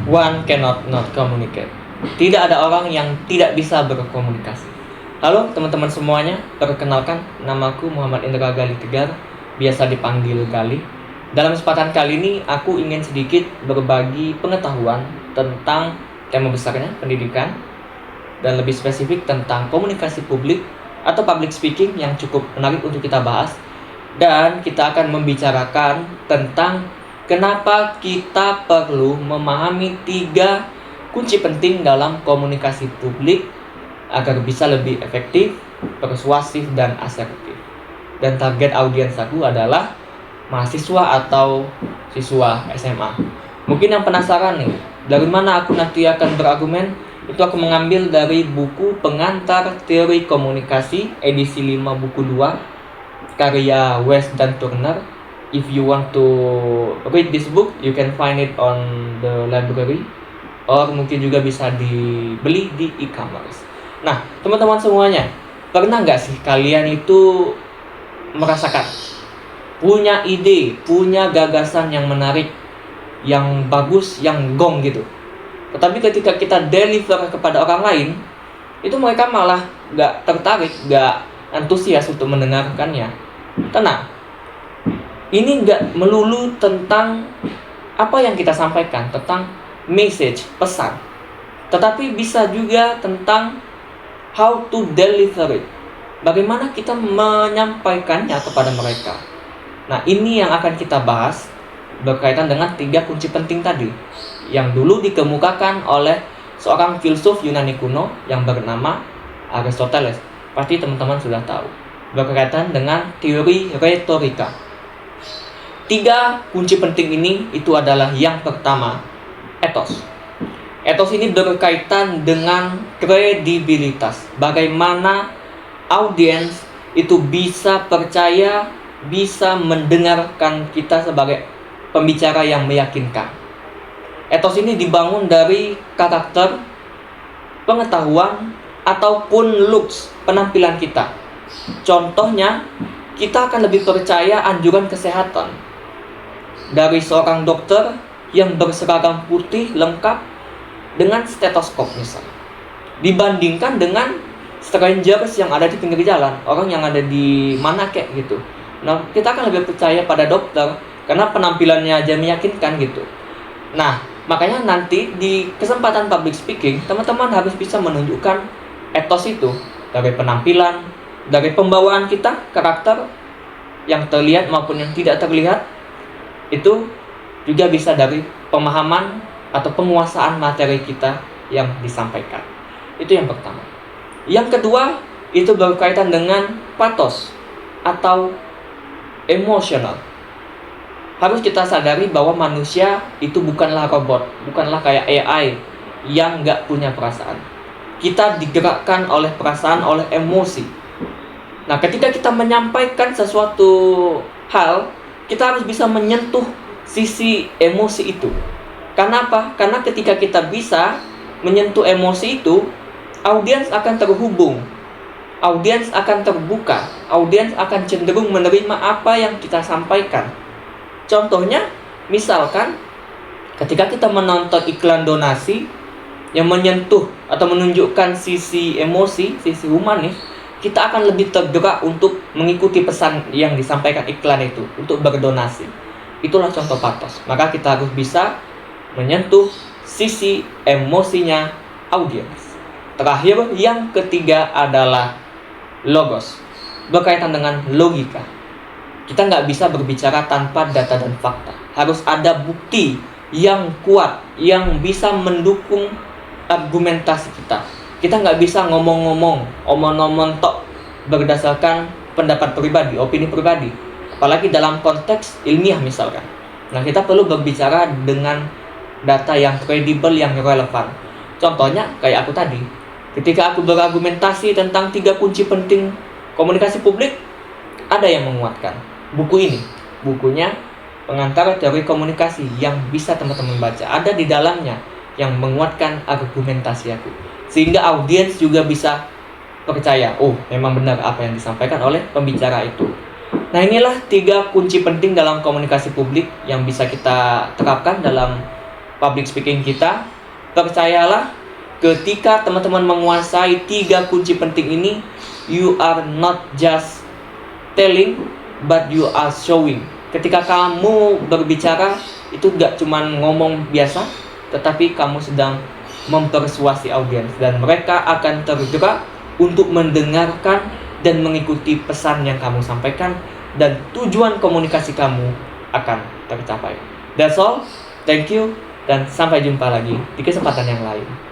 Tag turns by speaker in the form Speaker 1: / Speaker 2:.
Speaker 1: One cannot not communicate. Tidak ada orang yang tidak bisa berkomunikasi. Halo teman-teman semuanya, perkenalkan namaku Muhammad Indra Gali Tegar, biasa dipanggil Gali. Dalam kesempatan kali ini aku ingin sedikit berbagi pengetahuan tentang tema besarnya pendidikan dan lebih spesifik tentang komunikasi publik atau public speaking yang cukup menarik untuk kita bahas. Dan kita akan membicarakan tentang kenapa kita perlu memahami 3 kunci penting dalam komunikasi publik agar bisa lebih efektif, persuasif, dan asertif. Dan target audiens aku adalah mahasiswa atau siswa SMA. Mungkin yang penasaran nih, dari mana aku nanti akan berargumen? Itu aku mengambil dari buku Pengantar Teori Komunikasi edisi 5 buku 2 karya West dan Turner. If you want to read this book, you can find it on the library, or mungkin juga bisa dibeli di e-commerce. Nah, teman-teman semuanya, pernah nggak sih kalian itu merasakan punya ide, punya gagasan yang menarik, yang bagus, yang gong gitu, tetapi ketika kita deliver kepada orang lain, itu mereka malah nggak tertarik, nggak antusias untuk mendengarkannya. Tenang, ini nggak melulu tentang apa yang kita sampaikan, tentang message, pesan, tetapi bisa juga tentang how to deliver it, bagaimana kita menyampaikannya kepada mereka. Nah, ini yang akan kita bahas berkaitan dengan 3 kunci penting tadi yang dulu dikemukakan oleh seorang filsuf Yunani kuno yang bernama Aristoteles. Pasti teman-teman sudah tahu, berkaitan dengan teori retorika. 3 kunci penting ini itu adalah yang pertama, etos. Etos ini berkaitan dengan kredibilitas. Bagaimana audiens itu bisa percaya, bisa mendengarkan kita sebagai pembicara yang meyakinkan. Etos ini dibangun dari karakter, pengetahuan, ataupun looks, penampilan kita. Contohnya, kita akan lebih percaya anjuran kesehatan dari seorang dokter yang berseragam putih lengkap dengan stetoskop misalnya, dibandingkan dengan strangers yang ada di pinggir jalan, orang yang ada di mana kayak gitu. Nah, kita akan lebih percaya pada dokter karena penampilannya aja meyakinkan gitu. Nah, makanya nanti di kesempatan public speaking, teman-teman harus bisa menunjukkan etos itu dari penampilan, dari pembawaan kita, karakter yang terlihat maupun yang tidak terlihat. Itu juga bisa dari pemahaman atau penguasaan materi kita yang disampaikan. Itu yang pertama. Yang kedua, itu berkaitan dengan pathos atau emosional. Harus kita sadari bahwa manusia itu bukanlah robot, bukanlah kayak AI yang nggak punya perasaan. Kita digerakkan oleh perasaan, oleh emosi. Nah, ketika kita menyampaikan sesuatu hal, kita harus bisa menyentuh sisi emosi itu. Karena apa? Karena ketika kita bisa menyentuh emosi itu, audiens akan terhubung, audiens akan terbuka, audiens akan cenderung menerima apa yang kita sampaikan. Contohnya, misalkan ketika kita menonton iklan donasi yang menyentuh atau menunjukkan sisi emosi, sisi humanis, kita akan lebih tergerak untuk mengikuti pesan yang disampaikan iklan itu, untuk berdonasi. Itulah contoh pathos. Maka kita harus bisa menyentuh sisi emosinya audiens. Terakhir, yang ketiga adalah logos, berkaitan dengan logika. Kita nggak bisa berbicara tanpa data dan fakta. Harus ada bukti yang kuat, yang bisa mendukung argumentasi kita. Kita nggak bisa ngomong-ngomong, omong-omong tok berdasarkan pendapat pribadi, opini pribadi. Apalagi dalam konteks ilmiah misalkan. Nah, kita perlu berbicara dengan data yang kredibel, yang relevan. Contohnya kayak aku tadi. Ketika aku berargumentasi tentang 3 kunci penting komunikasi publik, ada yang menguatkan buku ini. Bukunya Pengantar Teori Komunikasi yang bisa teman-teman baca. Ada di dalamnya yang menguatkan argumentasi aku. Sehingga audiens juga bisa percaya, oh memang benar apa yang disampaikan oleh pembicara itu. Nah, inilah 3 kunci penting dalam komunikasi publik yang bisa kita terapkan dalam public speaking kita. Percayalah, ketika teman-teman menguasai 3 kunci penting ini, you are not just telling, but you are showing. Ketika kamu berbicara, itu gak cuman ngomong biasa, tetapi kamu sedang mempersuasi audiens, dan mereka akan tergerak untuk mendengarkan dan mengikuti pesan yang kamu sampaikan, dan tujuan komunikasi kamu akan tercapai. That's all. Thank you, dan sampai jumpa lagi di kesempatan yang lain.